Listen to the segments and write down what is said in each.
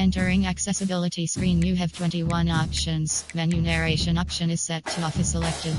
Entering accessibility screen, you have 21 options. Menu narration option is set to off is selected.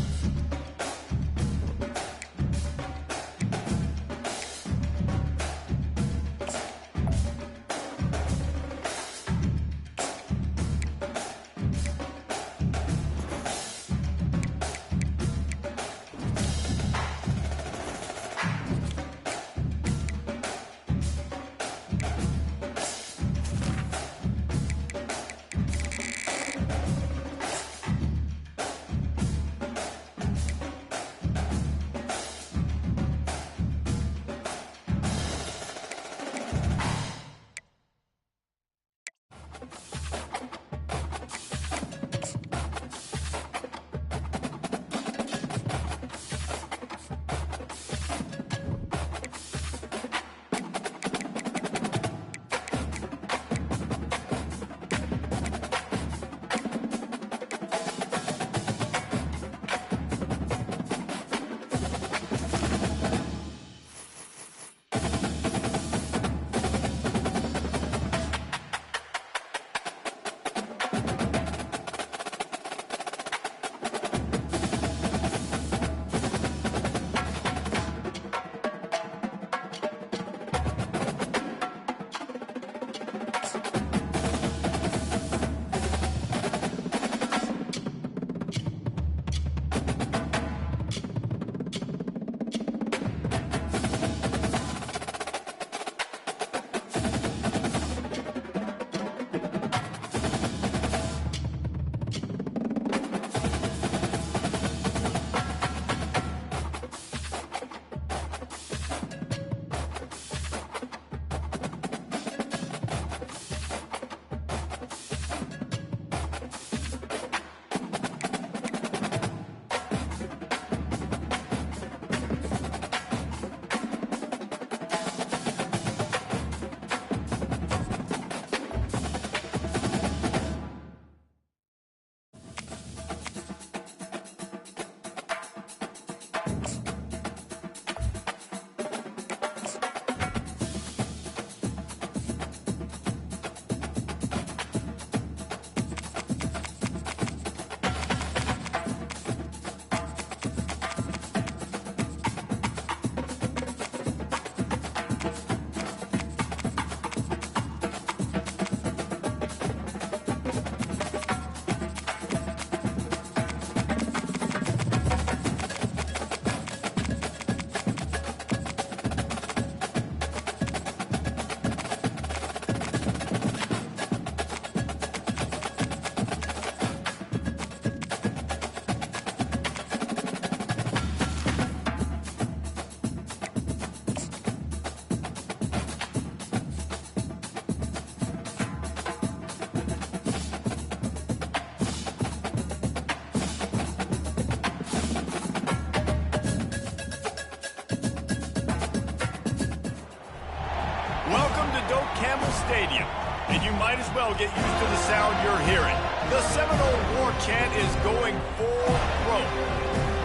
Welcome to Doak Campbell Stadium, and you might as well get used to the sound you're hearing. The Seminole war chant is going full throat.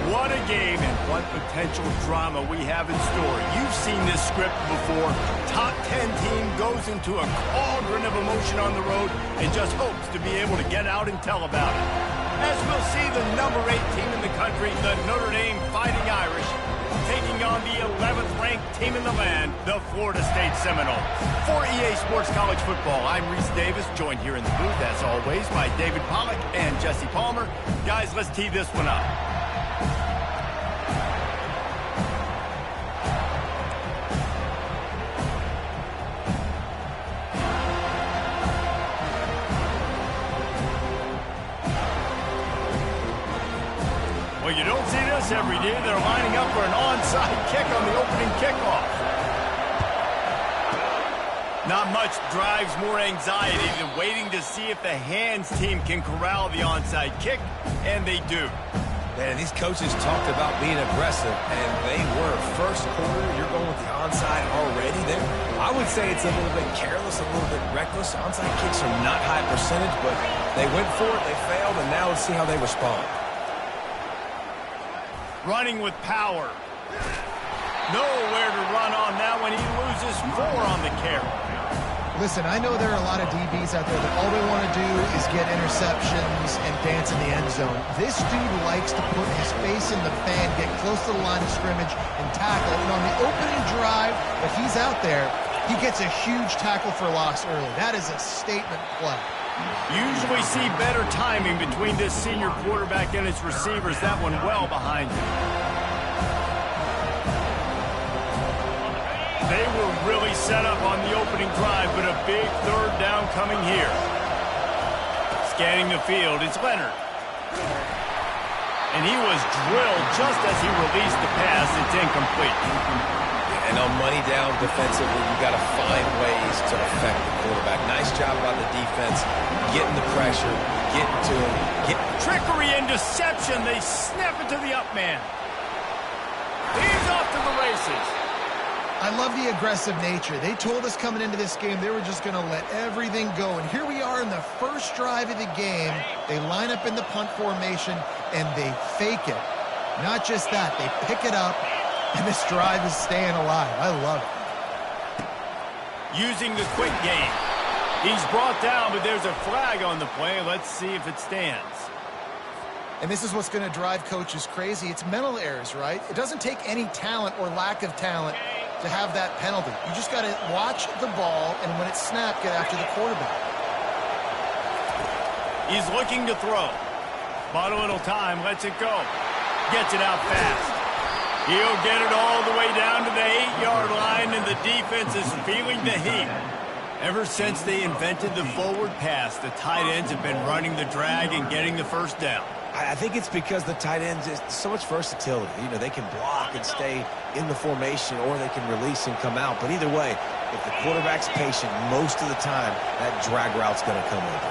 What a game and what potential drama we have in store. You've seen this script before. Top 10 team goes into a cauldron of emotion on the road and just hopes to be able to get out and tell about it. As we'll see the number 8 team in the country, the Notre Dame Fighting Irish, taking on the 11th ranked team in the land, the Florida State Seminoles. For EA Sports College Football, I'm Reese Davis, joined here in the booth, as always, by David Pollack and Jesse Palmer. Guys, let's tee this one up. Well, you don't see this every day. They're lining up for an onside kick on the opening kickoff. Not much drives more anxiety than waiting to see if the hands team can corral the onside kick, and they do. Man, these coaches talked about being aggressive, and they were. First quarter, you're going with the onside already there. I would say it's a little bit careless, a little bit reckless. Onside kicks are not high percentage, but they went for it, they failed, and now let's see how they respond. Running with power. Nowhere to run on that when he loses 4 on the carry. Listen, I know there are a lot of DBs out there that all they want to do is get interceptions and dance in the end zone. This dude likes to put his face in the fan, get close to the line of scrimmage, and tackle. And on the opening drive, if he's out there, he gets a huge tackle for loss early. That is a statement play. Usually see better timing between this senior quarterback and his receivers. That one well behind him. They were really set up on the opening drive, but a big third down coming here. Scanning the field, it's Leonard. And he was drilled just as he released the pass. It's incomplete. And on money down defensively, you got to find ways to affect the quarterback. Nice job by the defense, getting the pressure, getting to him. Trickery and deception. They snap it to the up man. He's off to the races. I love the aggressive nature. They told us coming into this game they were just going to let everything go. And here we are in the first drive of the game. They line up in the punt formation, and they fake it. Not just that, they pick it up, and this drive is staying alive. I love it. Using the quick game. He's brought down, but there's a flag on the play. Let's see if it stands. And this is what's going to drive coaches crazy. It's mental errors, right? It doesn't take any talent or lack of talent to have that penalty. You just got to watch the ball, and when it's snapped, get after the quarterback. He's looking to throw. Bought a little time, lets it go. Gets it out fast. He'll get it all the way down to the 8-yard line, and the defense is feeling the heat. Ever since they invented the forward pass, the tight ends have been running the drag and getting the first down. I think it's because the tight ends is so much versatility. You know, they can block and stay in the formation, or they can release and come out. But either way, if the quarterback's patient, most of the time, that drag route's going to come over.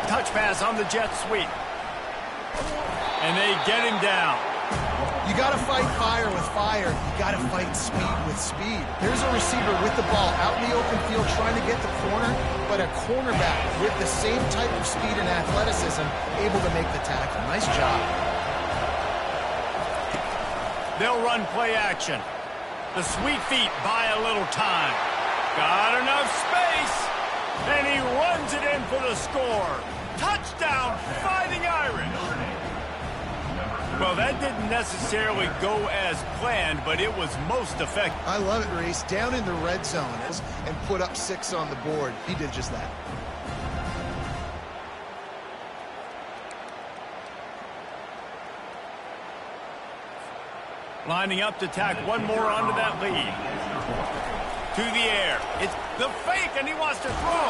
Touch pass on the jet sweep. And they get him down. You got to fight fire with fire. You got to fight speed with speed. Here's a receiver with the ball out in the open field trying to get the corner, but a cornerback with the same type of speed and athleticism able to make the tackle. Nice job. They'll run play action. The sweet feet buy a little time. Got enough space, and he runs it in for the score. Touchdown, Fighting Irish. Well, that didn't necessarily go as planned, but it was most effective. I love it, Reese. Down in the red zone and put up 6 on the board. He did just that. Lining up to tack one more onto that lead. To the air. It's the fake, and he wants to throw.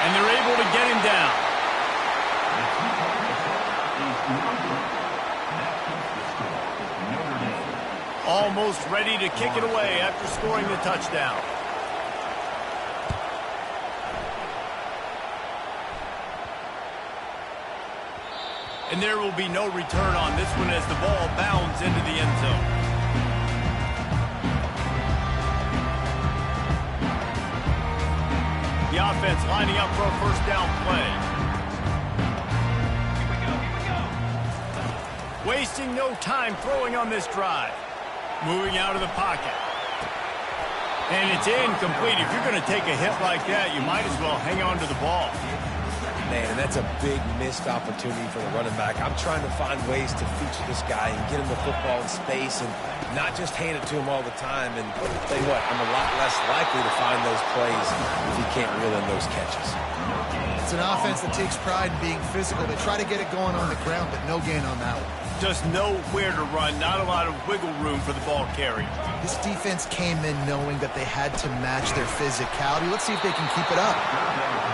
And they're able to get him down. Almost ready to kick it away after scoring the touchdown. And there will be no return on this one as the ball bounds into the end zone. offense lining up for a first down play. Wasting no time throwing on this drive. Moving out of the pocket. And it's incomplete. If you're going to take a hit like that, you might as well hang on to the ball. Man, that's a big missed opportunity for the running back. I'm trying to find ways to feature this guy and get him the football in space and not just hand it to him all the time. And I'll tell you what, I'm a lot less likely to find those plays if he can't reel in those catches. It's an offense that takes pride in being physical. They try to get it going on the ground, but no gain on that one. Just nowhere to run, not a lot of wiggle room for the ball carrier. This defense came in knowing that they had to match their physicality. Let's see if they can keep it up.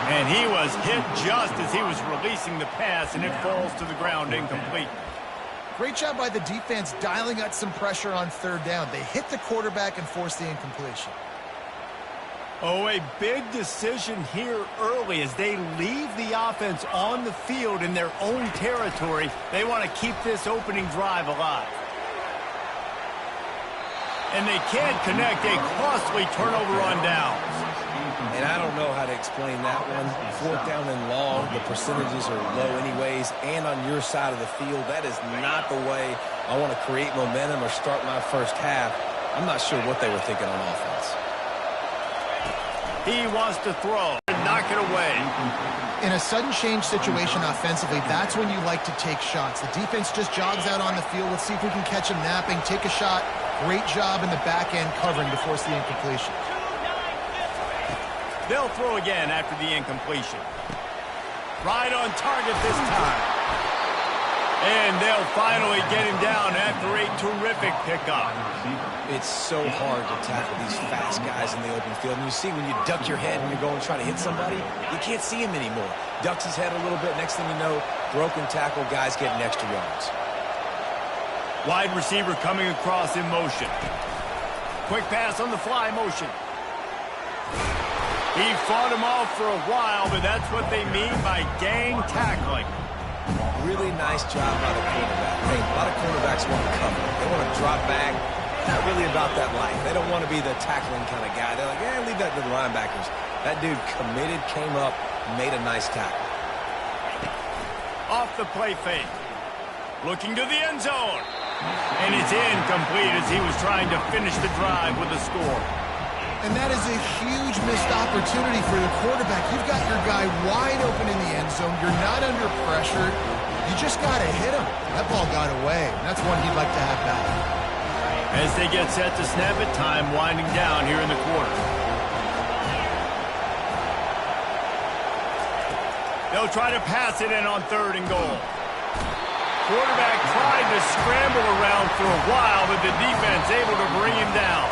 And he was hit just as he was releasing the pass, and it falls to the ground incomplete. Great job by the defense dialing out some pressure on third down. They hit the quarterback and forced the incompletion. Oh, a big decision here early as they leave the offense on the field in their own territory. They want to keep this opening drive alive. And they can't connect, a costly turnover on downs. And I don't know how to explain that one. Fourth down and long, the percentages are low anyways, and on your side of the field, that is not the way I want to create momentum or start my first half. I'm not sure what they were thinking on offense. He wants to throw and knock it away. In a sudden change situation offensively, that's when you like to take shots. The defense just jogs out on the field. Let's see if we can catch him napping, take a shot. Great job in the back end covering to force the incompletion. They'll throw again after the incompletion. Right on target this time. And they'll finally get him down after a terrific pickup. It's so hard to tackle these fast guys in the open field. And you see when you duck your head and you're going to try to hit somebody, you can't see him anymore. Ducks his head a little bit. Next thing you know, broken tackle, guys getting extra yards. Wide receiver coming across in motion. Quick pass on the fly motion. He fought him off for a while, but that's what they mean by gang tackling. Really nice job by the cornerback. Hey, a lot of cornerbacks want to cover. They want to drop back. Not really about that life. They don't want to be the tackling kind of guy. They're like, yeah, leave that to the linebackers. That dude committed, came up, made a nice tackle. Off the play fake. Looking to the end zone. And it's incomplete as he was trying to finish the drive with a score. And that is a huge missed opportunity for the quarterback. You've got your guy wide open in the end zone. You're not under pressure. You just got to hit him. That ball got away. And that's one he'd like to have back. As they get set to snap it, time winding down here in the quarter. They'll try to pass it in on 3rd and goal. Quarterback tried to scramble around for a while, but the defense able to bring him down.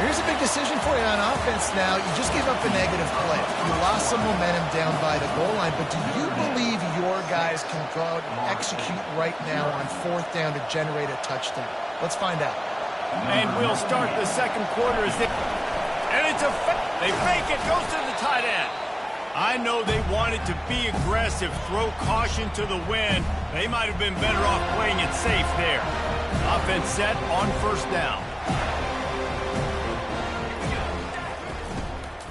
Here's a big decision for you on offense now. You just gave up a negative play. You lost some momentum down by the goal line, but do you believe your guys can go out and execute right now on 4th down to generate a touchdown? Let's find out. And we'll start the second quarter as and it's they fake it, goes to the tight end. I know they wanted to be aggressive, throw caution to the wind. They might have been better off playing it safe there. Offense set on 1st down.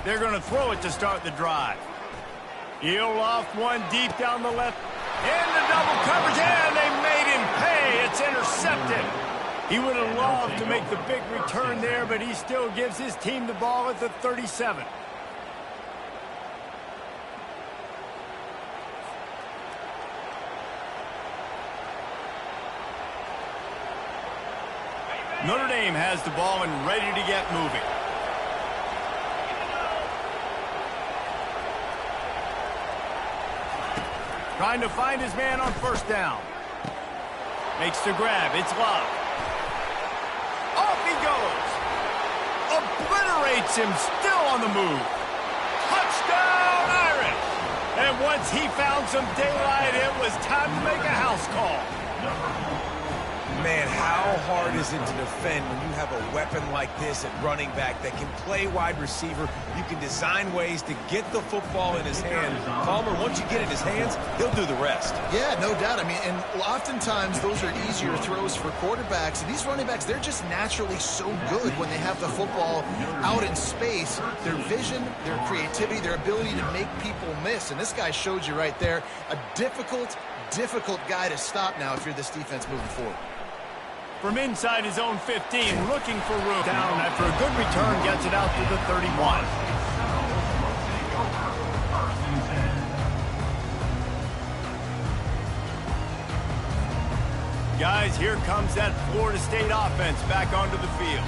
They're going to throw it to start the drive. He'll off one deep down the left. In the double coverage, and they made him pay. It's intercepted. He would have loved to make the big return there, but he still gives his team the ball at the 37. Notre Dame has the ball and ready to get moving. Trying to find his man on 1st down. Makes the grab. It's Love. Off he goes. Obliterates him. Still on the move. Touchdown, Irish. And once he found some daylight, it was time to make a house call. Man, how hard is it to defend when you have a weapon like this at running back that can play wide receiver? You can design ways to get the football in his hand. Palmer, once you get it in his hands, he'll do the rest. Yeah, no doubt. I mean, and oftentimes those are easier throws for quarterbacks. And these running backs, they're just naturally so good when they have the football out in space. Their vision, their creativity, their ability to make people miss. And this guy showed you right there, a difficult guy to stop now if you're this defense moving forward. From inside his own 15, looking for room. Down after a good return, gets it out to the 31. Guys, here comes that Florida State offense back onto the field.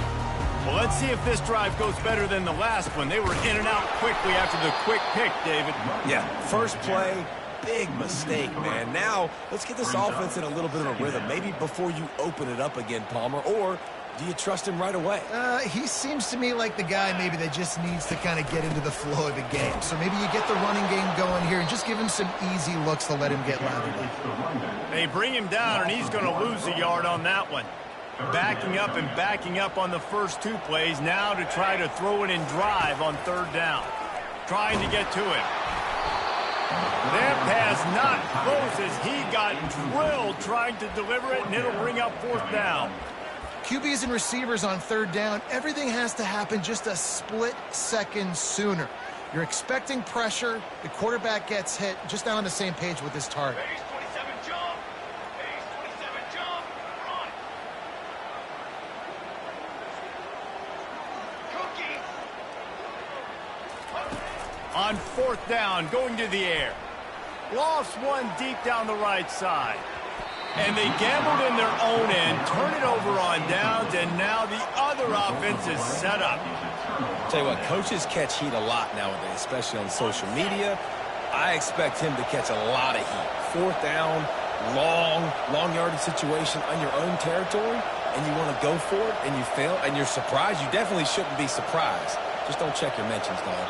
Well, let's see if this drive goes better than the last one. They were in and out quickly after the quick pick, David. Yeah, first play, big mistake, man. Now, let's get this offense in a little bit of a rhythm. Maybe before you open it up again, Palmer, or do you trust him right away? He seems to me like the guy maybe that just needs to kind of get into the flow of the game. So maybe you get the running game going here and just give him some easy looks to let him get lathered up. They bring him down, and he's going to lose a yard on that one. Backing up on the first two plays now to try to throw it in drive on third down. Trying to get to it. That pass not close as he got drilled trying to deliver it, and it'll bring up fourth down. QBs and receivers on third down, everything has to happen just a split second sooner. You're expecting pressure, the quarterback gets hit, just not on the same page with his target. Base 27 jump. Base 27 jump. Run. Cookie. On fourth down, going to the air. Lost one deep down the right side. And they gambled in their own end, turn it over on downs, and now the other offense is set up. Tell you what, coaches catch heat a lot nowadays, especially on social media. I expect him to catch a lot of heat. Fourth down, long yardage situation on your own territory, and you want to go for it, and you fail, and you're surprised. You definitely shouldn't be surprised. Just don't check your mentions, dog.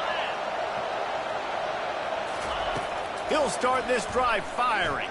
He'll start this drive firing.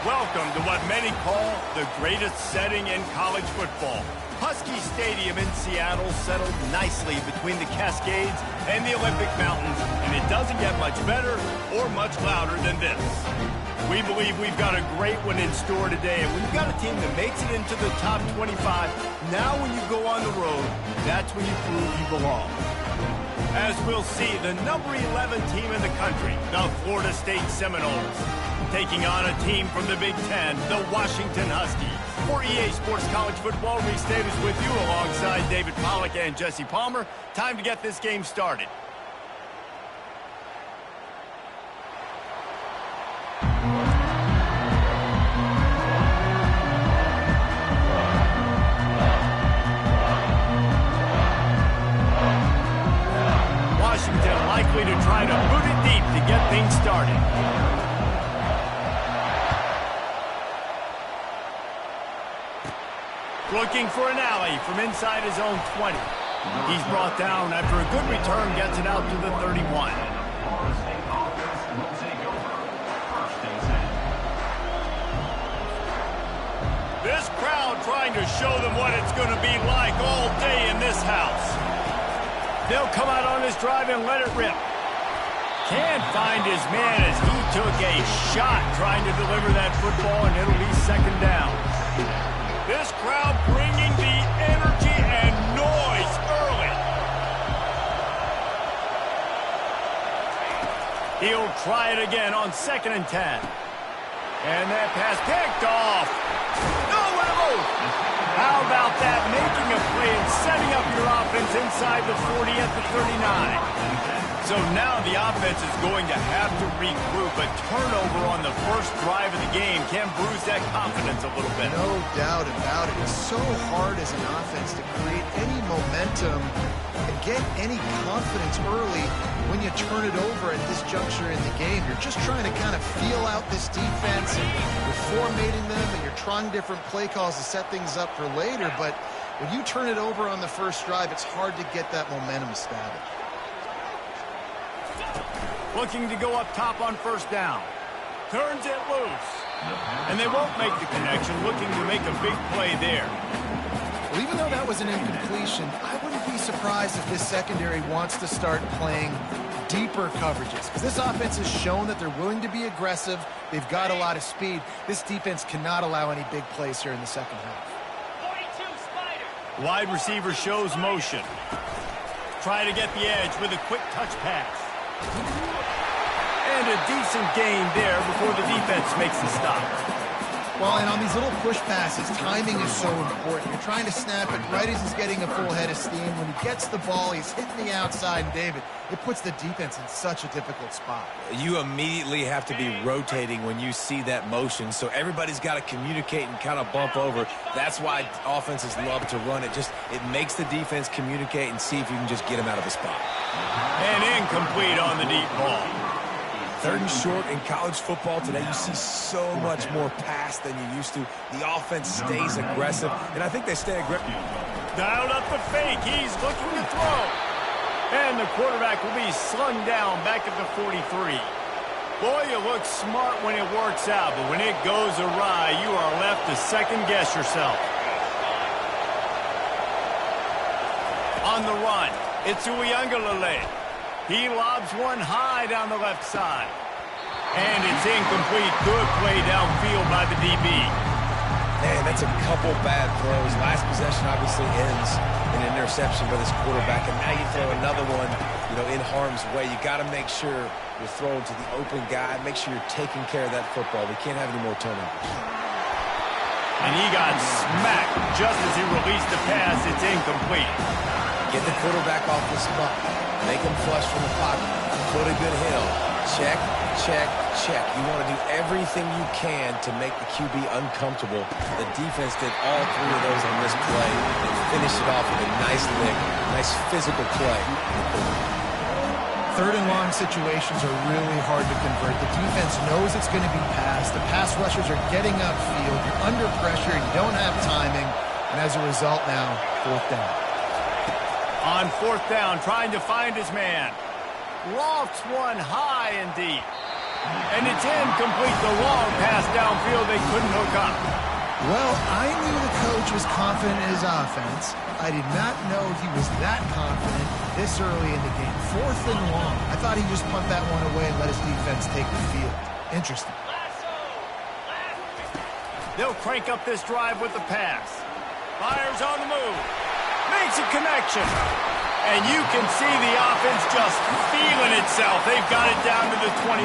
Welcome to what many call the greatest setting in college football. Husky Stadium in Seattle settled nicely between the Cascades and the Olympic Mountains, and it doesn't get much better or much louder than this. We believe we've got a great one in store today, and when you've got a team that makes it into the top 25, now when you go on the road, that's when you prove you belong. As we'll see, the number 11 team in the country, the Florida State Seminoles, taking on a team from the Big Ten, the Washington Huskies. For EA Sports College Football, Reese Davis with you alongside David Pollack and Jesse Palmer. Time to get this game started. Washington likely to try to boot it deep to get things started. Looking for an alley from inside his own 20. He's brought down after a good return, gets it out to the 31. This crowd trying to show them what it's going to be like all day in this house. They'll come out on this drive and let it rip. Can't find his man as he took a shot trying to deliver that football, and it'll be second down. This crowd bringing the energy and noise early. He'll try it again on 2nd and 10. And that pass picked off. Nowhere to move. How about that? Making a play and setting up your offense inside the 40 at the 39. So now the offense is going to have to regroup. A turnover on the first drive of the game can bruise that confidence a little bit. No doubt about it. It's so hard as an offense to create any momentum and get any confidence early when you turn it over at this juncture in the game. You're just trying to kind of feel out this defense, and you're formatting them, and you're trying different play calls to set things up for later. But when you turn it over on the first drive, it's hard to get that momentum established. Looking to go up top on first down. Turns it loose. And they won't make the connection, looking to make a big play there. Well, even though that was an incompletion, I wouldn't be surprised if this secondary wants to start playing deeper coverages, because this offense has shown that they're willing to be aggressive. They've got a lot of speed. This defense cannot allow any big plays here in the second half. 42 Spider. Wide receiver shows motion. Try to get the edge with a quick touch pass. And a decent gain there before the defense makes the stop. Well, and on these little push passes, timing is so important. You're trying to snap it right as he's getting a full head of steam. When he gets the ball, he's hitting the outside, and David, it puts the defense in such a difficult spot. You immediately have to be rotating when you see that motion, so everybody's got to communicate and kind of bump over. That's why offenses love to run it. It makes the defense communicate and see if you can just get him out of the spot. And incomplete on the deep ball. 3rd and short in college football today. You see so much more pass than you used to. The offense stays aggressive, and I think they stay aggressive. Dialed up the fake. He's looking to throw. And the quarterback will be slung down back at the 43. Boy, you look smart when it works out, but when it goes awry, you are left to second-guess yourself. On the run, it's Uiagalelei. He lobs one high down the left side. And it's incomplete. Good play downfield by the DB. Man, that's a couple bad throws. Last possession obviously ends in an interception by this quarterback, and now you throw another one, in harm's way. You got to make sure you're throwing to the open guy. Make sure you're taking care of that football. We can't have any more turnovers. And he got smacked just as he released the pass. It's incomplete. Get the quarterback off the spot. Make him flush from the pocket. Put a good hill. Check, check, check. You want to do everything you can to make the QB uncomfortable. The defense did all 3 of those on this play and finished it off with a nice lick, nice physical play. 3rd and long situations are really hard to convert. The defense knows it's going to be passed. The pass rushers are getting upfield. You're under pressure. You don't have timing. And as a result now, 4th down. On 4th down, trying to find his man. Lofts one high and deep. And it's incomplete. The long pass downfield they couldn't hook up. Well, I knew the coach was confident in his offense. I did not know he was that confident this early in the game. 4th and long. I thought he'd just punt that one away and let his defense take the field. Interesting. They'll crank up this drive with the pass. Fires on the move. Makes a connection. And you can see the offense just feeling itself. They've got it down to the 21.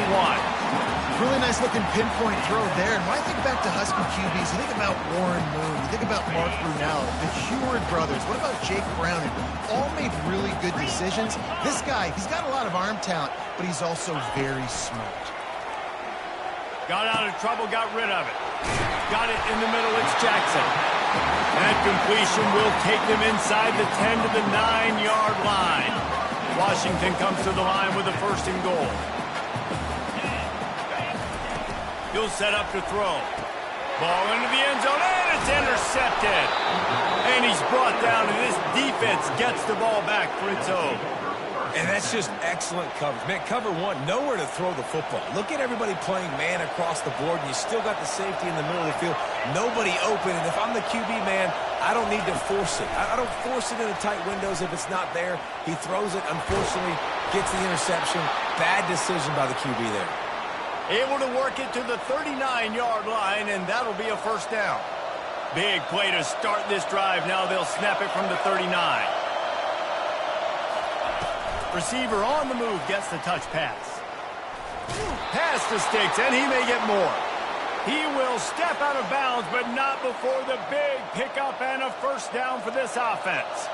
Really nice looking pinpoint throw there. And when I think back to Husky QBs, you think about Warren Moon, you think about Mark Brunell, the Heward brothers. What about Jake Browning? All made really good decisions. This guy, he's got a lot of arm talent, but he's also very smart. Got out of trouble, got rid of it. Got it in the middle, it's Jackson. That completion will take them inside the 10 to the 9-yard line. Washington comes to the line with a 1st and goal. He'll set up to throw. Ball into the end zone, and it's intercepted. And he's brought down, and this defense gets the ball back for its own. And that's just excellent coverage. Man, cover one, nowhere to throw the football. Look at everybody playing man across the board, and you still got the safety in the middle of the field. Nobody open, and if I'm the QB, man, I don't need to force it. I don't force it into tight windows if it's not there. He throws it, unfortunately, gets the interception. Bad decision by the QB there. Able to work it to the 39-yard line, and that'll be a first down. Big play to start this drive. Now they'll snap it from the 39. Receiver on the move gets the touch pass. Pass the sticks, and he may get more. He will step out of bounds, but not before the big pickup and a first down for this offense.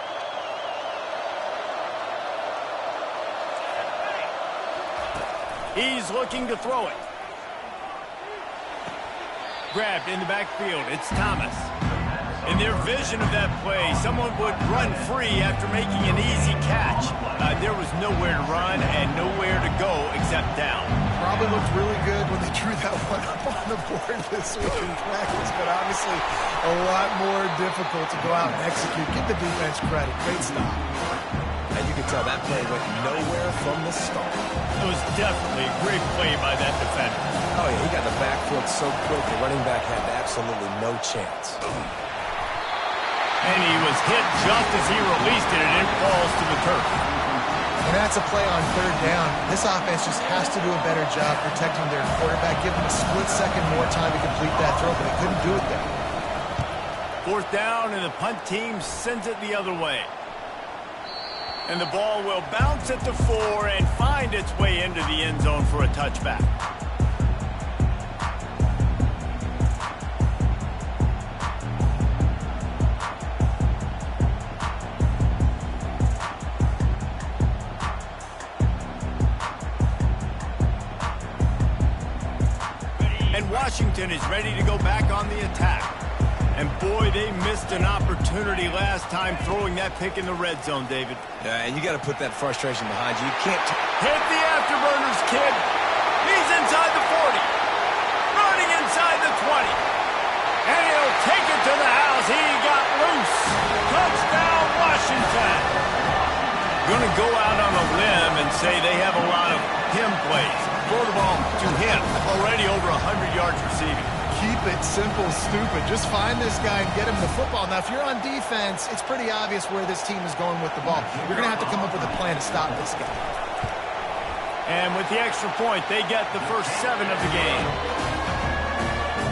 He's looking to throw it. Grabbed in the backfield. It's Thomas. In their vision of that play, someone would run free after making an easy catch. There was nowhere to run and nowhere to go except down. Probably looked really good when they drew that one up on the board this week in practice, but obviously a lot more difficult to go out and execute. Give the defense credit. Great stop. And you can tell that play went nowhere from the start. It was definitely a great play by that defender. Oh, yeah, he got the backfield so quick, the running back had absolutely no chance. And he was hit just as he released it, and it falls to the turf. And that's a play on third down. This offense just has to do a better job protecting their quarterback. Give him a split second more time to complete that throw, but they couldn't do it there. Fourth down, and the punt team sends it the other way. And the ball will bounce at the 4 and find its way into the end zone for a touchback. And Washington is ready to go back on the attack. And boy, they missed an opportunity last time throwing that pick in the red zone, David. Yeah, and you got to put that frustration behind you. You can't hit the afterburners, kid. He's inside the 40. Running inside the 20. And he'll take it to the house. He got loose. Touchdown, Washington. Going to go out on a limb and say they have a lot of him plays. Throw the ball to him. Already over 100 yards receiving. Keep it simple, stupid. Just find this guy and get him the football. Now, if you're on defense, it's pretty obvious where this team is going with the ball. You're going to have to come up with a plan to stop this guy. And with the extra point, they get the first 7 of the game.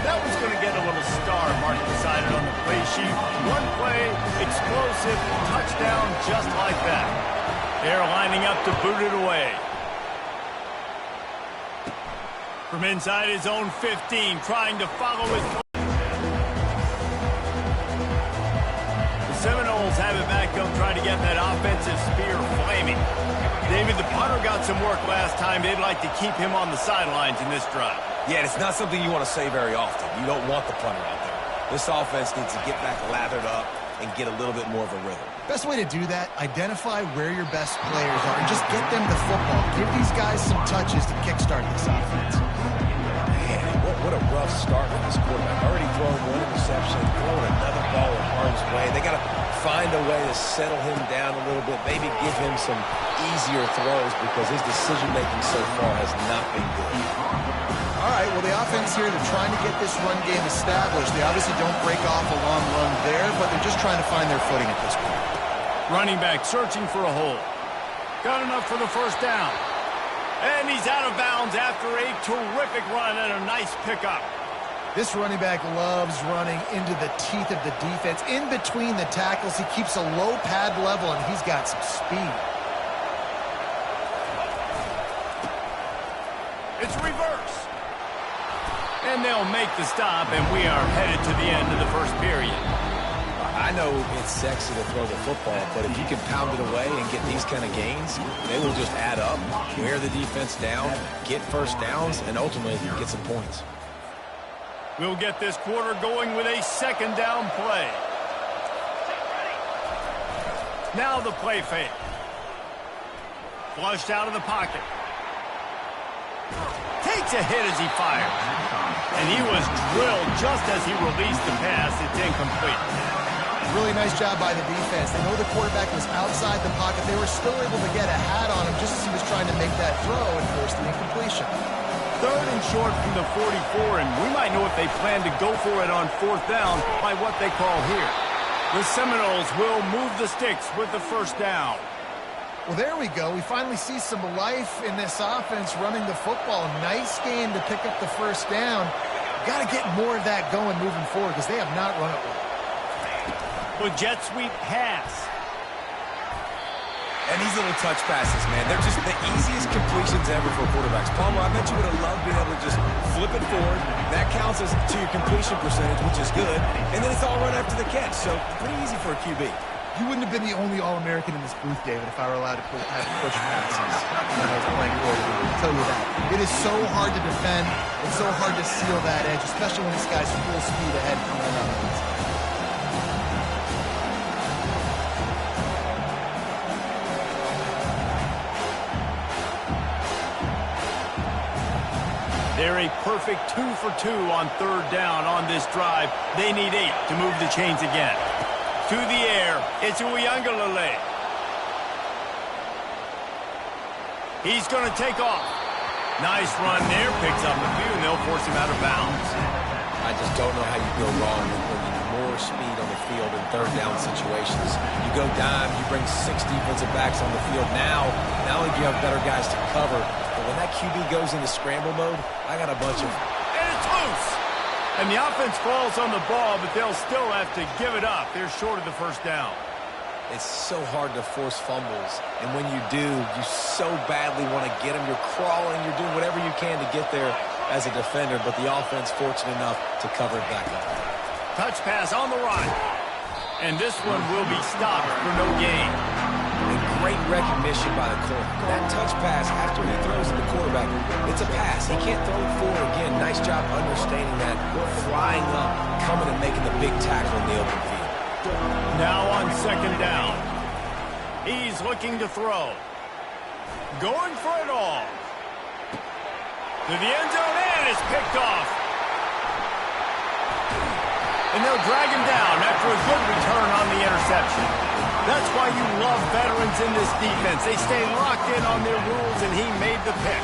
That was going to get a little star mark beside it on the play sheet. One play, explosive, touchdown just like that. They're lining up to boot it away. From inside his own 15, trying to follow his play. The Seminoles have it back. They'll try to get that offensive spear flaming. David, the punter got some work last time. They'd like to keep him on the sidelines in this drive. Yeah, it's not something you want to say very often. You don't want the punter out there. This offense needs to get back lathered up and get a little bit more of a rhythm. Best way to do that, identify where your best players are and just get them the football. Give these guys some touches to kickstart this offense. Man, what a rough start for this quarterback. Already throwing one interception, throwing another ball in harm's way. They got to find a way to settle him down a little bit, maybe give him some easier throws because his decision-making so far has not been good. All right, well, the offense here, they're trying to get this run game established. They obviously don't break off a long run there, but they're just trying to find their footing at this point. Running back searching for a hole. Got enough for the first down. And he's out of bounds after a terrific run and a nice pickup. This running back loves running into the teeth of the defense. In between the tackles, he keeps a low pad level, and he's got some speed. It's reverse. And they'll make the stop, and we are headed to the end of the first period. I know it's sexy to throw the football, but if you can pound it away and get these kind of gains, they will just add up, wear the defense down, get first downs, and ultimately get some points. We'll get this quarter going with a second down play. Now the play fake. Flushed out of the pocket. Takes a hit as he fires. And he was drilled just as he released the pass. It's incomplete. Really nice job by the defense. They know the quarterback was outside the pocket. They were still able to get a hat on him just as he was trying to make that throw and force the incompletion. 3rd and short from the 44, and we might know if they plan to go for it on 4th down by what they call here. The Seminoles will move the sticks with the 1st down. Well, there we go. We finally see some life in this offense running the football. Nice game to pick up the 1st down. Got to get more of that going moving forward because they have not run it well. With jet sweep pass. And these little touch passes, man, they're just the easiest completions ever for quarterbacks. Palmer, I bet you would have loved being able to just flip it forward. That counts as to your completion percentage, which is good. And then it's all run after the catch, so pretty easy for a QB. You wouldn't have been the only All-American in this booth, David, if I were allowed to have push passes when I was playing quarterback. I'll tell you that. It is so hard to defend. It's so hard to seal that edge, especially when this guy's full speed ahead coming around the inside. They're a perfect 2 for 2 on 3rd down on this drive. They need 8 to move the chains again. To the air, it's Uiagalelei. He's going to take off. Nice run there, picks up a few, and they'll force him out of bounds. I just don't know how you go wrong with bringing more speed on the field in 3rd down situations. You go dime, you bring 6 defensive backs on the field. Now, not only do you have better guys to cover, but when that QB goes into scramble mode, I got a bunch of... And it's loose! And the offense falls on the ball, but they'll still have to give it up. They're short of the 1st down. It's so hard to force fumbles, and when you do, you so badly want to get them. You're crawling, you're doing whatever you can to get there as a defender, but the offense fortunate enough to cover it back up. Touch pass on the run. And this one will be stopped for no gain. And great recognition by the corner. That touch pass after he throws to the quarterback, it's a pass. He can't throw it forward again. Nice job understanding that. Flying up, coming and making the big tackle in the open field. Now on 2nd down. He's looking to throw. Going for it all. To the end zone, and it's picked off. And they'll drag him down after a good return on the interception. That's why you love veterans in this defense. They stay locked in on their rules, and he made the pick.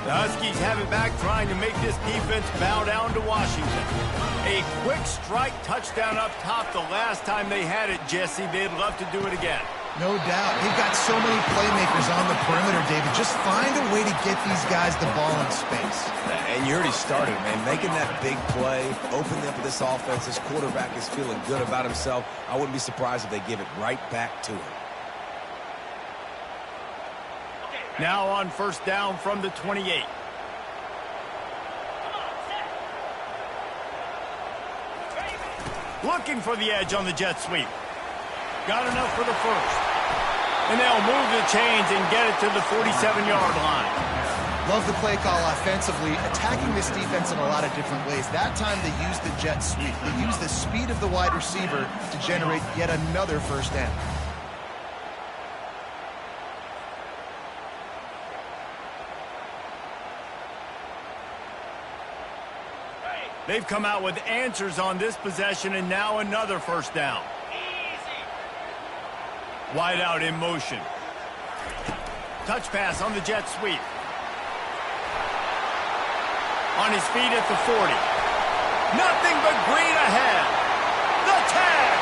The Huskies have it back, trying to make this defense bow down to Washington. A quick strike touchdown up top the last time they had it, Jesse. They'd love to do it again. No doubt. They've got so many playmakers on the perimeter, David. Just find a way to get these guys the ball in space. And you already started, man. Making that big play, opening up this offense. This quarterback is feeling good about himself. I wouldn't be surprised if they give it right back to him. Now on 1st down from the 28. Looking for the edge on the jet sweep. Got enough for the 1st. And they'll move the chains and get it to the 47-yard line. Love the play call offensively, attacking this defense in a lot of different ways. That time they used the jet sweep. They used the speed of the wide receiver to generate yet another 1st down. They've come out with answers on this possession, and now another 1st down. Wide out in motion. Touch pass on the jet sweep. On his feet at the 40. Nothing but green ahead. The tag.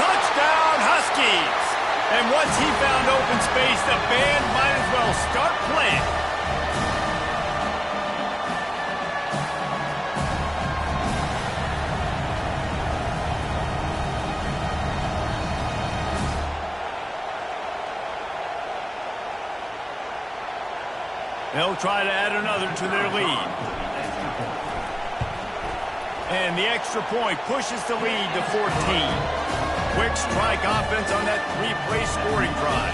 Touchdown, Huskies. And once he found open space, the band might as well start playing. They'll try to add another to their lead. And the extra point pushes the lead to 14. Quick strike offense on that 3-play scoring drive.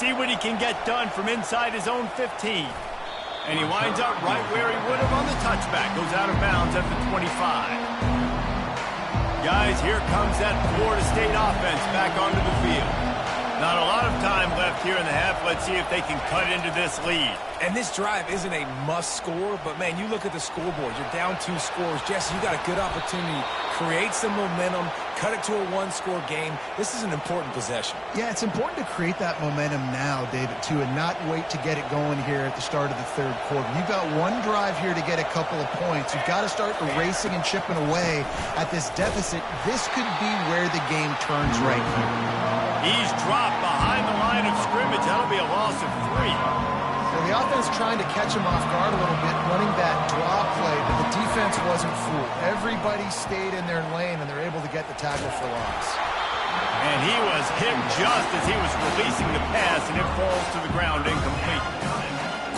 see what he can get done from inside his own 15. And he winds up right where he would have on the touchback. Goes out of bounds at the 25. Guys, here comes that Florida State offense back onto the field. Not a lot of time left here in the half. Let's see if they can cut into this lead. And this drive isn't a must score, but, man, you look at the scoreboard. You're down 2 scores. Jesse, you got a good opportunity. Create some momentum. Cut it to a 1-score game. This is an important possession. Yeah, it's important to create that momentum now, David, too, and not wait to get it going here at the start of the third quarter. You've got one drive here to get a couple of points. You've got to start erasing and chipping away at this deficit. This could be where the game turns right here. He's dropped behind the line of scrimmage. That'll be a loss of 3. Well, the offense trying to catch him off guard a little bit, running that draw play, but the defense wasn't fooled. Everybody stayed in their lane, and they're able to get the tackle for loss. And he was hit just as he was releasing the pass, and it falls to the ground incomplete.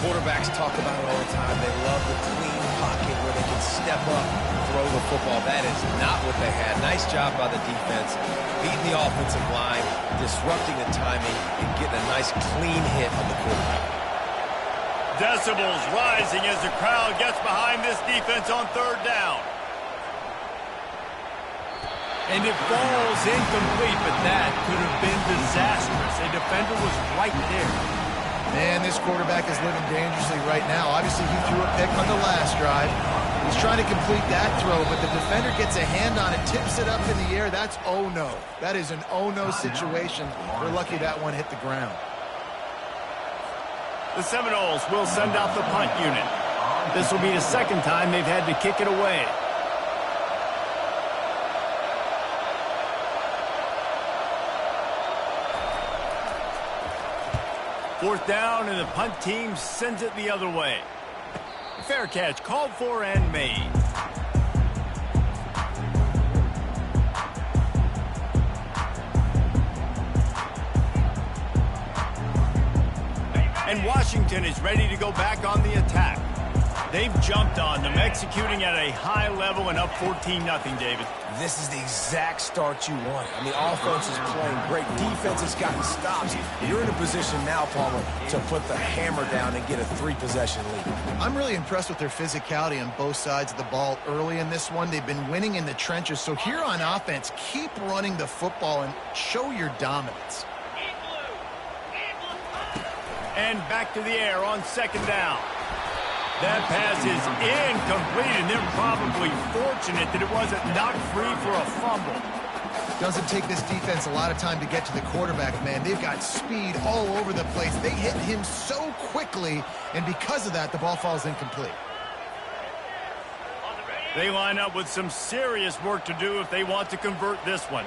Quarterbacks talk about it all the time. They love the clean pocket where they can step up and throw the football. That is not what they had. Nice job by the defense, beating the offensive line, disrupting the timing, and getting a nice clean hit on the quarterback. Decibels rising as the crowd gets behind this defense on third down. And it falls incomplete, but that could have been disastrous. A defender was right there. Man, this quarterback is living dangerously right now. Obviously, he threw a pick on the last drive. He's trying to complete that throw, but the defender gets a hand on it, tips it up in the air. That's oh-no. That is an oh-no situation. We're lucky that one hit the ground. The Seminoles will send out the punt unit. This will be the second time they've had to kick it away. Fourth down, and the punt team sends it the other way. Fair catch called for and made. And Washington is ready to go back on the attack. They've jumped on them, executing at a high level and up 14-0, David. This is the exact start you want. I mean, offense is playing great. Defense has gotten stops. You're in a position now, Palmer, to put the hammer down and get a 3-possession lead. I'm really impressed with their physicality on both sides of the ball early in this one. They've been winning in the trenches. So here on offense, keep running the football and show your dominance. And back to the air on second down. That pass is incomplete, and they're probably fortunate that it wasn't knocked free for a fumble. Doesn't take this defense a lot of time to get to the quarterback, man. They've got speed all over the place. They hit him so quickly, and because of that, the ball falls incomplete. They line up with some serious work to do if they want to convert this one.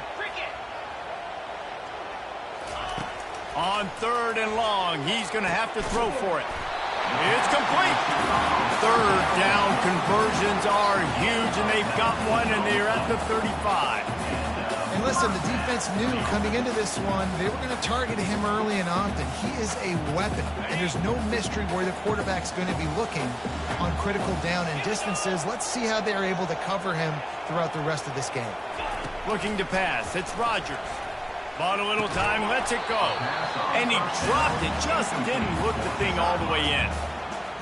On third and long, he's going to have to throw for it. It's complete. Third down conversions are huge, and they've got one, and they're at the 35. And listen, the defense knew coming into this one, they were going to target him early and often. He is a weapon, and there's no mystery where the quarterback's going to be looking on critical down and distances. Let's see how they're able to cover him throughout the rest of this game. Looking to pass. It's Rodgers. Bought a little time, lets it go. And he dropped it, just didn't look the thing all the way in.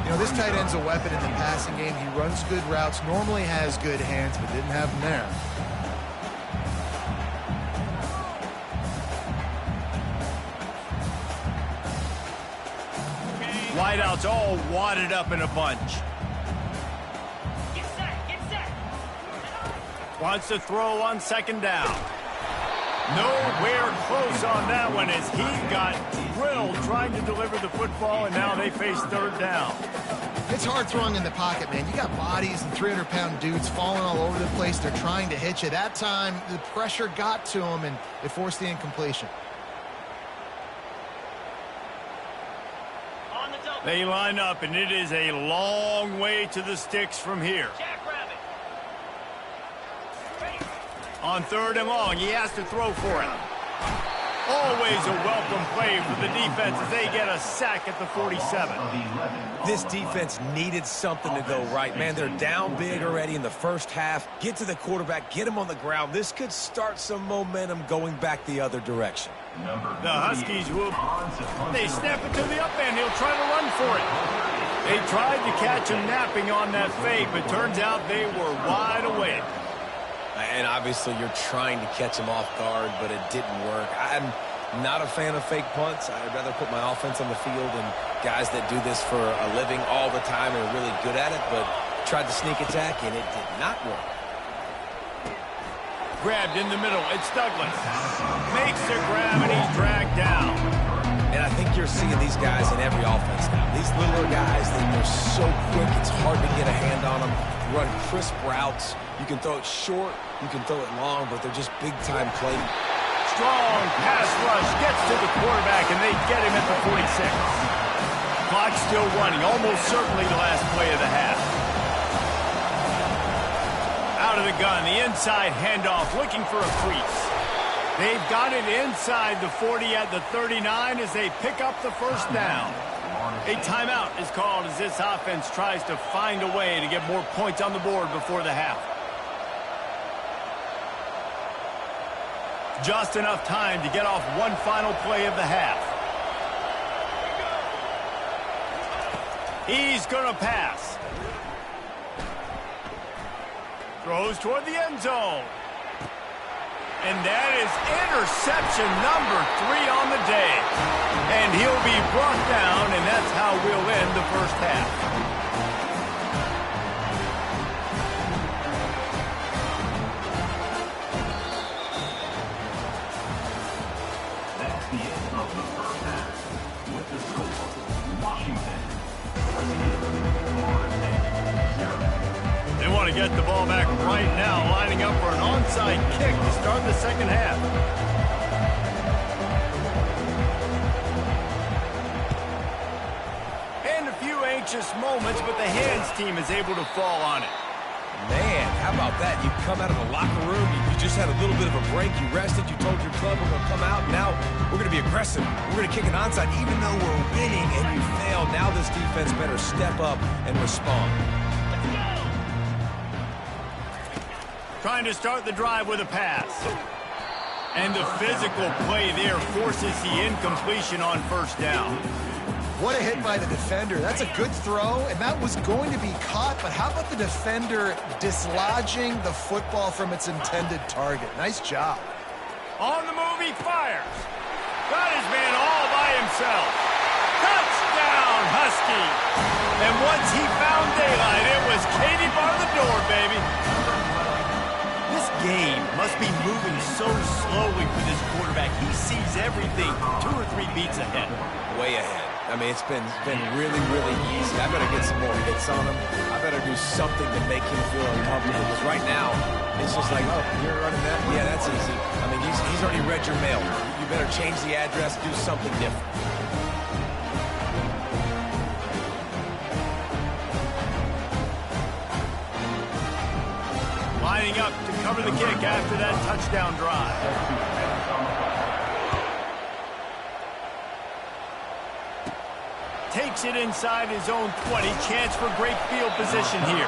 You know, this tight end's a weapon in the passing game. He runs good routes, normally has good hands, but didn't have them there. Wideouts all wadded up in a bunch. Get set. Wants to throw on second down. Nowhere close on that one as he got drilled trying to deliver the football, and now they face third down. It's hard throwing in the pocket, man. You got bodies and 300-pound dudes falling all over the place. They're trying to hit you. That time, the pressure got to him, and it forced the incompletion. They line up, and it is a long way to the sticks from here. On third and long, he has to throw for it. Always a welcome play for the defense as they get a sack at the 47. This defense needed something to go right. Man, they're down big already in the first half. Get to the quarterback, get him on the ground. This could start some momentum going back the other direction. The Huskies will. They snap it to the up end. He'll try to run for it. They tried to catch him napping on that fake, but turns out they were wide awake. And obviously you're trying to catch him off guard, but it didn't work. I'm not a fan of fake punts. I'd rather put my offense on the field and guys that do this for a living all the time and are really good at it, but tried to sneak attack, and it did not work. Grabbed in the middle. It's Douglas. Makes the grab, and he's dragged down. And I think you're seeing these guys in every offense now. These littler guys, they're so quick, it's hard to get a hand on them. Run crisp routes. You can throw it short, you can throw it long, but they're just big-time play. Strong pass rush gets to the quarterback, and they get him at the 46. Clock still running, almost certainly the last play of the half. Out of the gun, the inside handoff, looking for a crease. They've got it inside the 40 at the 39 as they pick up the first down. A timeout is called as this offense tries to find a way to get more points on the board before the half. Just enough time to get off one final play of the half. He's going to pass. Throws toward the end zone. And that is interception number 3 on the day. And he'll be brought down, and that's how we'll end the first half. That's the end of the first half. With the score, Washington 0. They want to get the ball back right now, lining up for an onside kick to start the second half. And a few anxious moments, but the hands team is able to fall on it. Man, how about that? You come out of the locker room, you just had a little bit of a break, you rested, you told your club we're going to come out, and now we're going to be aggressive. We're going to kick an onside, even though we're winning and you failed. Now this defense better step up and respond. Trying to start the drive with a pass. And the physical play there forces the incompletion on first down. What a hit by the defender. That's a good throw, and that was going to be caught, but how about the defender dislodging the football from its intended target? Nice job. On the move, he fires. Got his man all by himself. Touchdown, Husky. And once he found daylight, it was Katie bar the door, baby. This game must be moving so slowly for this quarterback. He sees everything 2 or 3 beats ahead. Way ahead. I mean, it's been really, really easy. I better get some more hits on him. I better do something to make him feel uncomfortable. Because right now, it's just like, oh, you're running that? Yeah, that's easy. I mean, he's already read your mail. You better change the address, do something different. Lining up to cover the kick after that touchdown drive. Takes it inside his own 20. Chance for great field position here.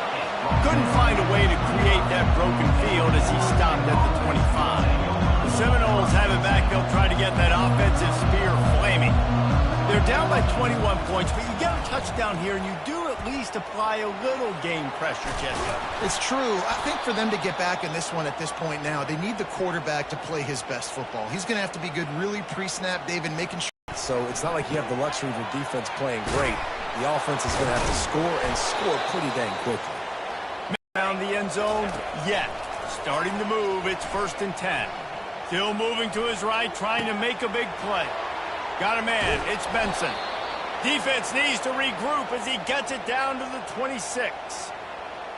Couldn't find a way to create that broken field as he stopped at the 25. The Seminoles have it back. They'll try to get that offensive spear flaming. They're down by 21 points, but you get a touchdown here, and you do at least apply a little game pressure, Jesse. It's true. I think for them to get back in this one at this point now, they need the quarterback to play his best football. He's going to have to be good really pre-snap, David, making sure. So it's not like you have the luxury of your defense playing great. The offense is going to have to score and score pretty dang quickly. Around the end zone, yet. Starting to move, it's 1st and 10. Still moving to his right, trying to make a big play. Got a man, it's Benson. Defense needs to regroup as he gets it down to the 26.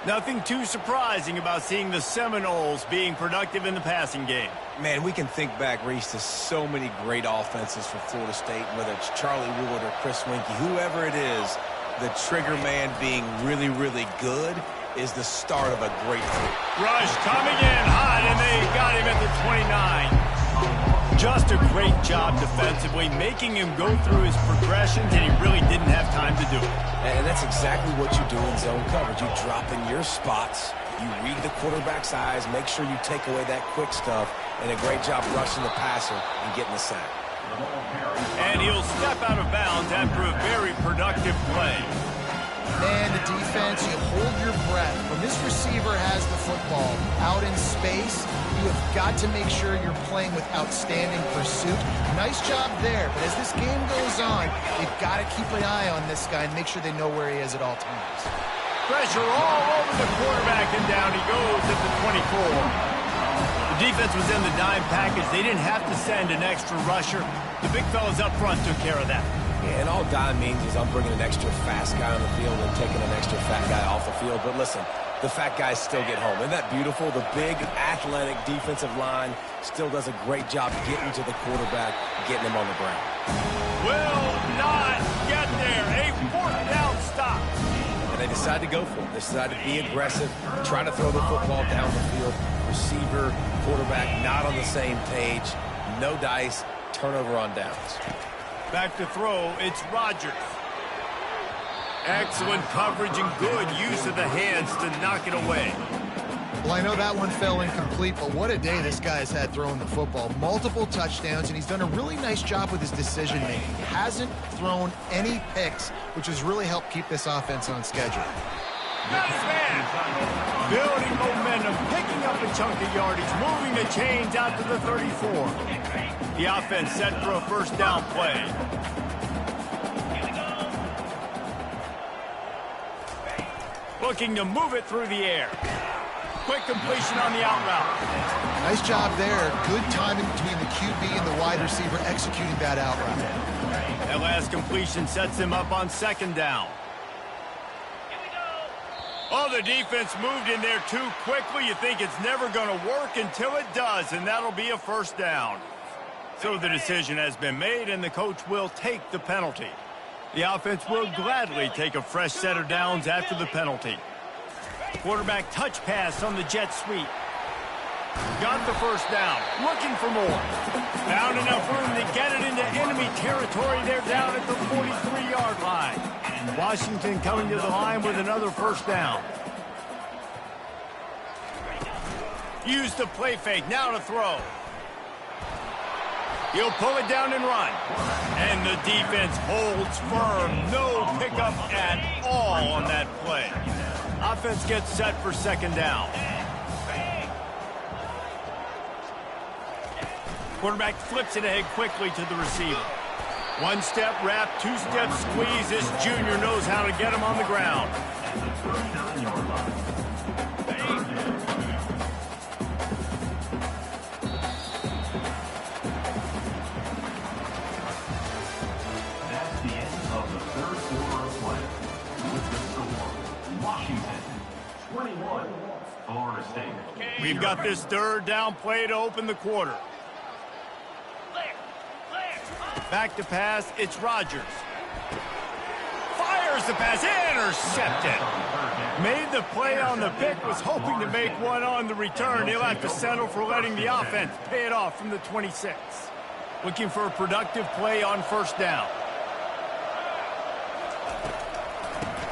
Nothing too surprising about seeing the Seminoles being productive in the passing game. Man, we can think back, Reese, to so many great offenses for Florida State, whether it's Charlie Wood or Chris Winkie, whoever it is, the trigger man being really, really good is the start of a great thing. Rush coming in hot, and they got him at the 29. Just a great job defensively, making him go through his progressions, and he really didn't have time to do it. And that's exactly what you do in zone coverage. You drop in your spots, you read the quarterback's eyes, make sure you take away that quick stuff, and a great job rushing the passer and getting the sack. And he'll step out of bounds after a very productive play. Man, the defense, you hold your breath. When this receiver has the football out in space, you have got to make sure you're playing with outstanding pursuit. Nice job there, but as this game goes on, you've got to keep an eye on this guy and make sure they know where he is at all times. Pressure all over the quarterback, and down he goes at the 24. The defense was in the dime package. They didn't have to send an extra rusher. The big fellas up front took care of that. Yeah, and all dime means is I'm bringing an extra fast guy on the field and taking an extra fat guy off the field. But listen, the fat guys still get home. Isn't that beautiful? The big, athletic defensive line still does a great job getting to the quarterback, getting him on the ground. Will not get there. A fourth down stop. And they decide to go for it. They decide to be aggressive, try to throw the football down the field. Receiver, quarterback, not on the same page. No dice, turnover on downs. Back to throw, it's Rodgers. Excellent coverage and good use of the hands to knock it away. Well, I know that one fell incomplete, but what a day this guy's had throwing the football. Multiple touchdowns, and he's done a really nice job with his decision-making. He hasn't thrown any picks, which has really helped keep this offense on schedule. Nice man. Building momentum, picking up a chunk of yardage, moving the chains out to the 34. The offense set for a first down play. Looking to move it through the air. Quick completion on the out route. Nice job there. Good timing between the QB and the wide receiver executing that out route. That last completion sets him up on second down. Oh, the defense moved in there too quickly. You think it's never going to work until it does, and that'll be a first down. So the decision has been made, and the coach will take the penalty. The offense will gladly take a fresh set of downs after the penalty. Quarterback touch pass on the jet sweep. Got the first down. Looking for more. Found enough room to get it into enemy territory. They're down at the 43-yard line. Washington coming to the line with another first down. Use the play fake. Now to throw. He'll pull it down and run. And the defense holds firm. No pickup at all on that play. Offense gets set for second down. Quarterback flips it ahead quickly to the receiver. One step wrap, two step squeeze. This junior knows how to get him on the ground. That's the end of the third quarter of play. With the score, Washington 21, Florida State. We've got this third down play to open the quarter. Back to pass, it's Rodgers. Fires the pass, intercepted. Made the play on the pick, was hoping to make one on the return. He'll have to settle for letting the offense pay it off from the 26. Looking for a productive play on first down.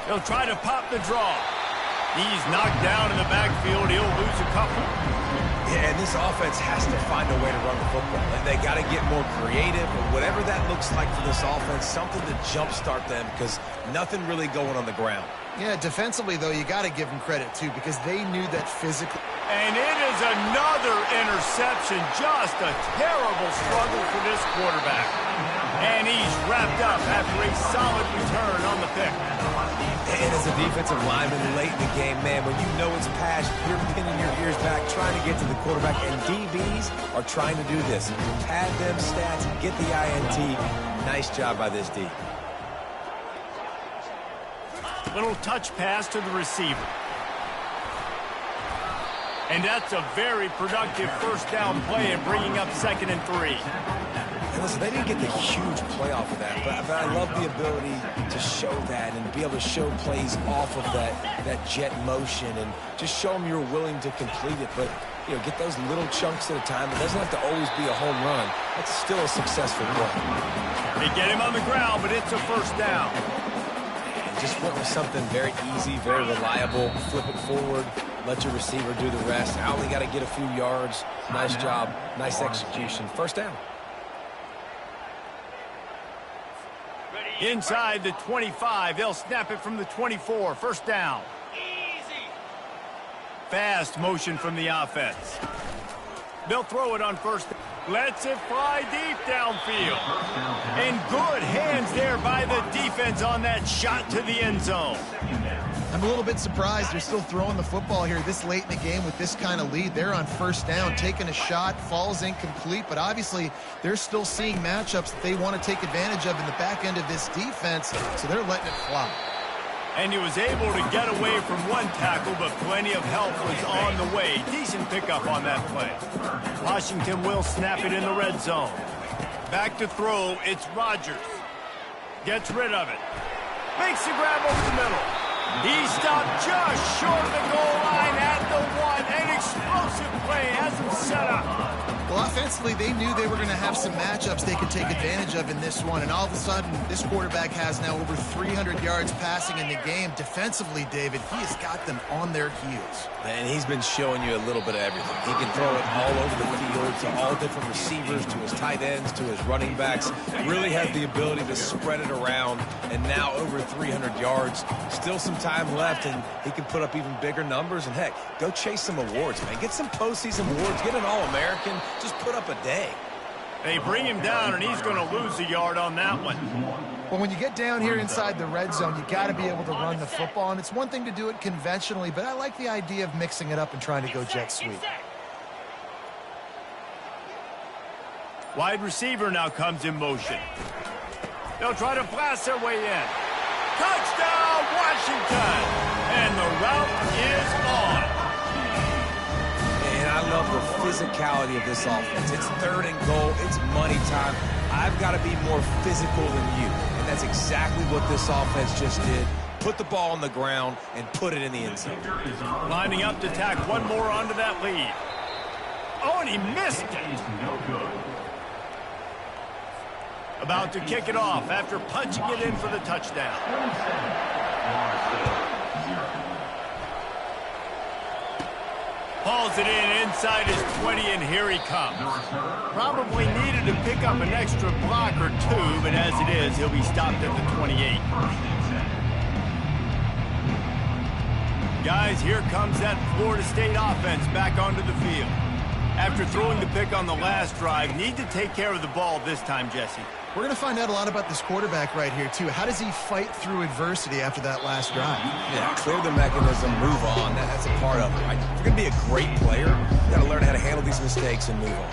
He'll try to pop the draw. He's knocked down in the backfield. He'll lose a couple. Yeah, and this offense has to find a way to run the football. And they got to get more creative, or whatever that looks like for this offense, something to jumpstart them, because nothing really going on the ground. Yeah, defensively, though, you got to give them credit, too, because they knew that physically. And it is another interception. Just a terrible struggle for this quarterback. And he's wrapped up after a solid return on the pick. And as a defensive lineman late in the game, man, when you know it's pass, you're pinning your ears back, trying to get to the quarterback, and DBs are trying to do this. Pad them stats, get the INT. Nice job by this D. Little touch pass to the receiver. And that's a very productive first down play and bringing up 2nd and 3. And listen, they didn't get the huge play off of that, but I love the ability to show that and be able to show plays off of that jet motion and just show them you're willing to complete it. But, you know, get those little chunks at a time. It doesn't have to always be a home run. That's still a successful play. They get him on the ground, but it's a first down. And just went with something very easy, very reliable. Flip it forward. Let your receiver do the rest. I only got to get a few yards. Nice job. Nice execution. First down. Inside the 25. They'll snap it from the 24. First down. Easy. Fast motion from the offense. They'll throw it on first. Lets it fly deep downfield. And good hands there by the defense on that shot to the end zone. I'm a little bit surprised they're still throwing the football here this late in the game with this kind of lead. They're on first down, taking a shot, falls incomplete, but obviously they're still seeing matchups that they want to take advantage of in the back end of this defense, so they're letting it fly. And he was able to get away from one tackle, but plenty of help was on the way. Decent pickup on that play. Washington will snap it in the red zone. Back to throw, it's Rodgers. Gets rid of it. Makes the grab over the middle. He stopped just short of the goal line at the one. An explosive play has him set up. Well, offensively, they knew they were going to have some matchups they could take advantage of in this one, and all of a sudden, this quarterback has now over 300 yards passing in the game. Defensively, David, he has got them on their heels. And he's been showing you a little bit of everything. He can throw it all over the field to all different receivers, to his tight ends, to his running backs. Really has the ability to spread it around, and now over 300 yards. Still some time left, and he can put up even bigger numbers. And, heck, go chase some awards, man. Get some postseason awards. Get an All-American. Just put up a day. They bring him down, and he's going to lose a yard on that one. Well, when you get down here inside the red zone, you got to be able to run the football, and it's one thing to do it conventionally, but I like the idea of mixing it up and trying to go jet sweep. Wide receiver now comes in motion. They'll try to blast their way in. Touchdown, Washington! And the route is on. I love the physicality of this offense. It's third and goal. It's money time. I've got to be more physical than you. And that's exactly what this offense just did. Put the ball on the ground and put it in the end zone. Lining up to tack one more onto that lead. Oh, and he missed it. About to kick it off after punching it in for the touchdown. Hauls it in inside his 20, and here he comes. Probably needed to pick up an extra block or two, but as it is, he'll be stopped at the 28. Guys, here comes that Florida State offense back onto the field. After throwing the pick on the last drive, need to take care of the ball this time, Jesse. We're going to find out a lot about this quarterback right here, too. How does he fight through adversity after that last drive? Yeah, clear the mechanism, move on. That's a part of it, right? If you're going to be a great player, you got to learn how to handle these mistakes and move on.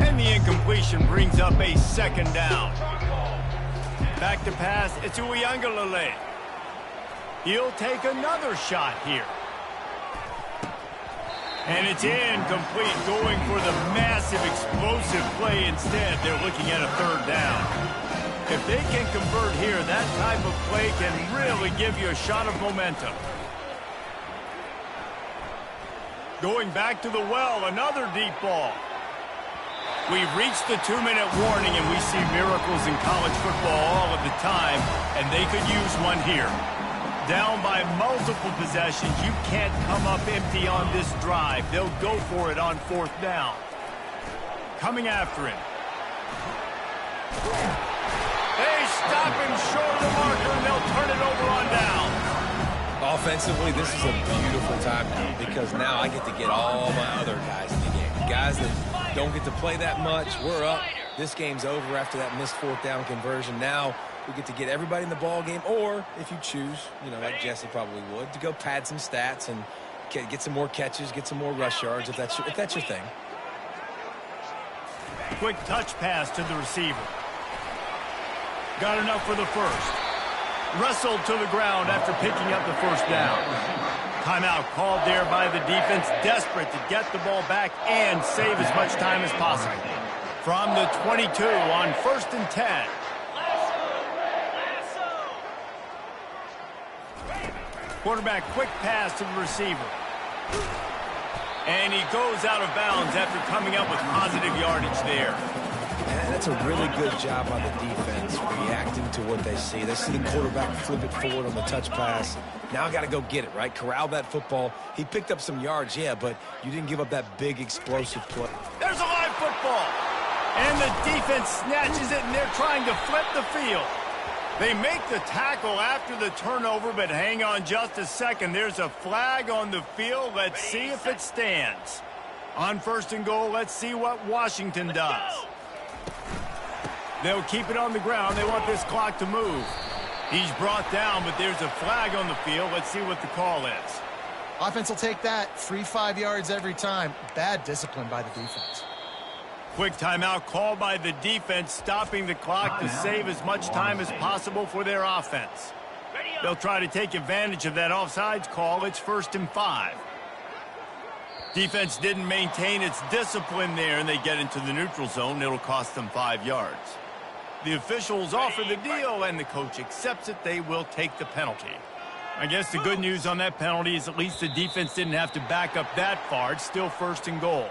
And the incompletion brings up a second down. Back to pass, it's Uiagalelei. He'll take another shot here. And it's incomplete, going for the massive, explosive play instead. They're looking at a third down. If they can convert here, that type of play can really give you a shot of momentum. Going back to the well, another deep ball. We've reached the 2-minute warning, and we see miracles in college football all of the time, and they could use one here. Down by multiple possessions, you can't come up empty on this drive. They'll go for it on fourth down. Coming after him. They stop him short of the marker, and they'll turn it over on down. Offensively, this is a beautiful time now because now I get to get all my other guys in the game. Guys that don't get to play that much, we're up. This game's over after that missed fourth down conversion. Now we get to get everybody in the ball game, or if you choose, you know, like Jesse probably would, to go pad some stats and get some more catches, get some more rush yards if that's your thing. Quick touch pass to the receiver. Got enough for the first. Wrestled to the ground after picking up the first down. Timeout called there by the defense, desperate to get the ball back and save as much time as possible. From the 22 on 1st and 10. Quarterback quick pass to the receiver. And he goes out of bounds after coming up with positive yardage there. And that's a really good job by the defense, reacting to what they see. They see the quarterback flip it forward on the touch pass. Now I got to go get it, right? Corral that football. He picked up some yards, yeah, but you didn't give up that big explosive play. There's a live football. And the defense snatches it, and they're trying to flip the field. They make the tackle after the turnover, but hang on just a second. There's a flag on the field. Let's see if it stands. On 1st and goal, let's see what Washington does. They'll keep it on the ground. They want this clock to move. He's brought down, but there's a flag on the field. Let's see what the call is. Offense will take that. Free 5 yards every time. Bad discipline by the defense. Quick timeout called by the defense, stopping the clock to save as much time as possible for their offense. They'll try to take advantage of that offsides call. It's 1st and 5. Defense didn't maintain its discipline there, and they get into the neutral zone. It'll cost them 5 yards. The officials offer the deal, and the coach accepts it. They will take the penalty. I guess the good news on that penalty is at least the defense didn't have to back up that far. It's still 1st and goal.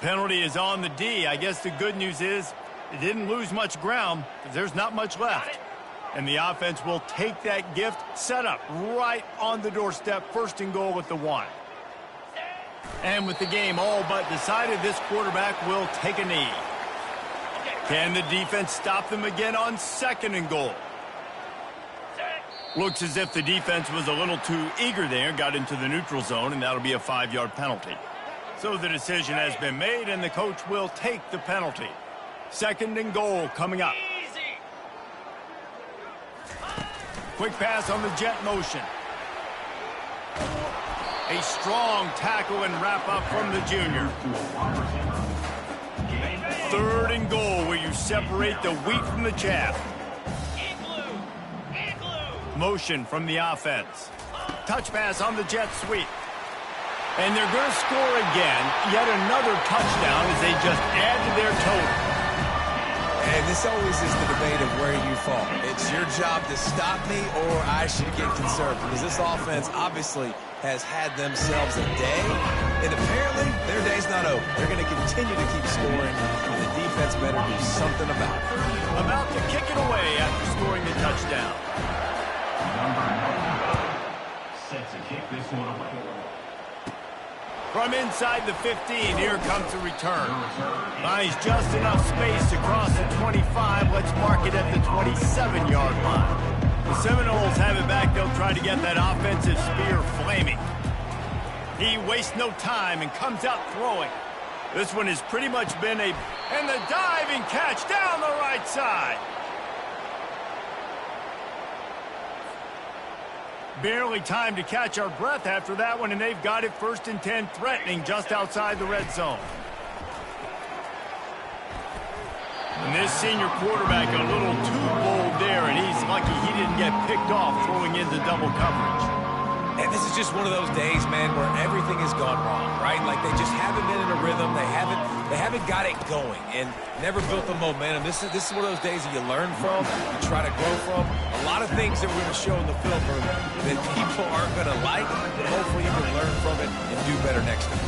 Penalty is on the D. I guess the good news is it didn't lose much ground because there's not much left. And the offense will take that gift, set up right on the doorstep, 1st and goal at the 1. And with the game all but decided, this quarterback will take a knee. Can the defense stop them again on 2nd and goal? Looks as if the defense was a little too eager there, got into the neutral zone, and that'll be a 5-yard penalty. So the decision has been made, and the coach will take the penalty. 2nd and goal coming up. Quick pass on the jet motion. A strong tackle and wrap up from the junior. 3rd and goal, where you separate the wheat from the chaff. Motion from the offense. Touch pass on the jet sweep. And they're going to score again. Yet another touchdown as they just add to their total. And this always is the debate of where you fall. It's your job to stop me, or I should get conservative. Because this offense obviously has had themselves a day. And apparently, their day's not over. They're going to continue to keep scoring. And the defense better do something about it. About to kick it away after scoring the touchdown. Number 9 set to kick this one away. From inside the 15, here comes the return. Finds just enough space to cross the 25. Let's mark it at the 27-yard line. The Seminoles have it back. They'll try to get that offensive spear flaming. He wastes no time and comes out throwing. This one has pretty much been and the diving catch down the right side. Barely time to catch our breath after that one, and they've got it 1st and 10, threatening just outside the red zone. And this senior quarterback a little too bold there, and he's lucky he didn't get picked off throwing into double coverage. And this is just one of those days, man, where everything has gone wrong, right? Like they just haven't been in a rhythm. They haven't got it going and never built the momentum. This is one of those days that you learn from, you try to grow from. A lot of things that we're going to show in the film room that people aren't going to like, but hopefully you can learn from it and do better next time.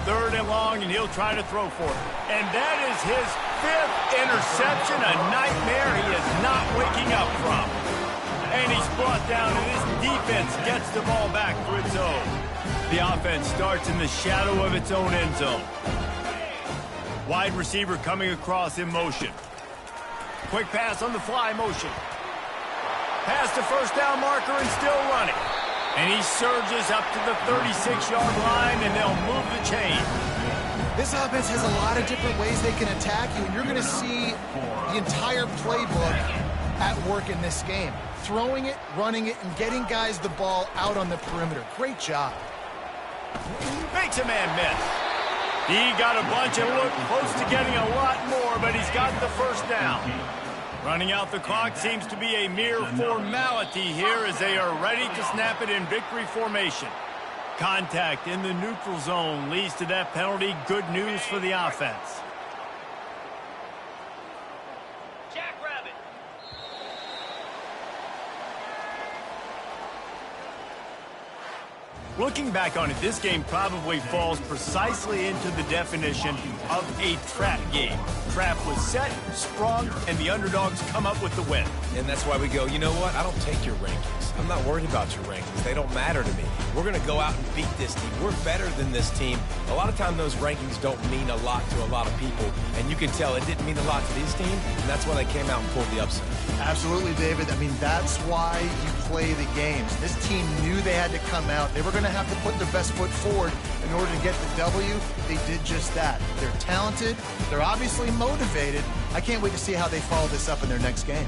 3rd and long, and he'll try to throw for it. And that is his 5th interception, a nightmare he is not waking up from. And he's brought down, and his defense gets the ball back for its own. The offense starts in the shadow of its own end zone. Wide receiver coming across in motion. Quick pass on the fly motion. Pass to 1st down marker and still running. And he surges up to the 36-yard line, and they'll move the chain. This offense has a lot of different ways they can attack you, and you're going to see the entire playbook at work in this game. Throwing it, running it, and getting guys the ball out on the perimeter. Great job. Makes a man miss. He got a bunch and looked close to getting a lot more, but he's got the 1st down. Running out the clock seems to be a mere formality here as they are ready to snap it in victory formation. Contact in the neutral zone leads to that penalty. Good news for the offense. Jackrabbit. Looking back on it, this game probably falls precisely into the definition of a trap game. Trap was set, sprung, and the underdogs come up with the win. And that's why we go, you know what? I don't take your rankings. I'm not worried about your rankings. They don't matter to me. We're going to go out and beat this team. We're better than this team. A lot of time those rankings don't mean a lot to a lot of people, and you can tell it didn't mean a lot to this team, and that's why they came out and pulled the upset. Absolutely, David. I mean, that's why you play the games. This team knew they had to come out. They were going to have to put their best foot forward in order to get the W. They did just that. They're talented. They're obviously motivated. I can't wait to see how they follow this up in their next game.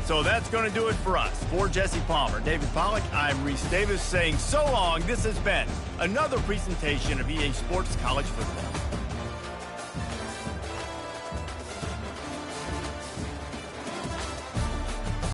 So that's going to do it for us. For Jesse Palmer, David Pollack, I'm Reese Davis saying so long. This has been another presentation of EA Sports College Football.